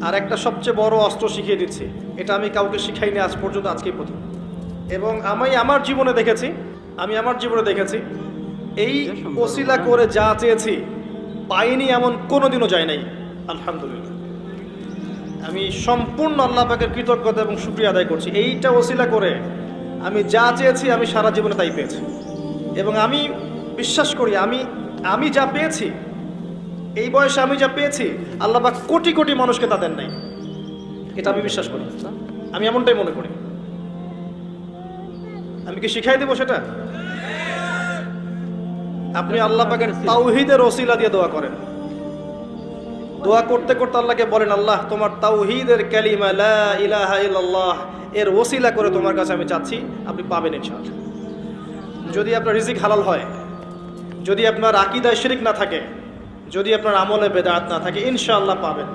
আর একটা সবচেয়ে বড় অস্ত্র শিখিয়ে দিচ্ছি, এটা আমি কাউকে শিখাইনি আজ পর্যন্ত, আজকেই প্রথম। এবং আমি আমার জীবনে দেখেছি এই ওসিলা করে যা চেয়েছি পাইনি এমন কোনোদিনও যায় নাই। আলহামদুলিল্লাহ, আমি সম্পূর্ণ আল্লাহ পাকের কৃতজ্ঞতা এবং শুকরিয়া আদায় করছি। এইটা ওসিলা করে আমি যা চেয়েছি আমি সারা জীবনে তাই পেয়েছি। এবং আমি বিশ্বাস করি আমি যা পেয়েছি, এই বয়সে আমি যা পেয়েছি, আল্লাহ পাক কোটি কোটি মানুষকে তা দেন নাই। এটা আমি বিশ্বাস করি, আমি এমনটাই মনে করি। আমি কি শিখাই দেবো সেটা? আপনি আল্লাহ পাকের তাওহীদের ওসিলা দিয়ে দোয়া করেন। দোয়া করতে করতে আল্লাহকে বলেন, আল্লাহ তোমার তাওহীদের কালিমা লা ইলাহা ইল্লাল্লাহ এর ওসিলা করে তোমার কাছে আমি চাচ্ছি, আপনি পাবেন ইনশাআল্লাহ। যদি আপনার রিজিক হালাল হয়, যদি আপনার আকীদায় শিরক না থাকে, যদি আপনার আমলে বেদাত না থাকে, ইনশাআল্লাহ পাবেন।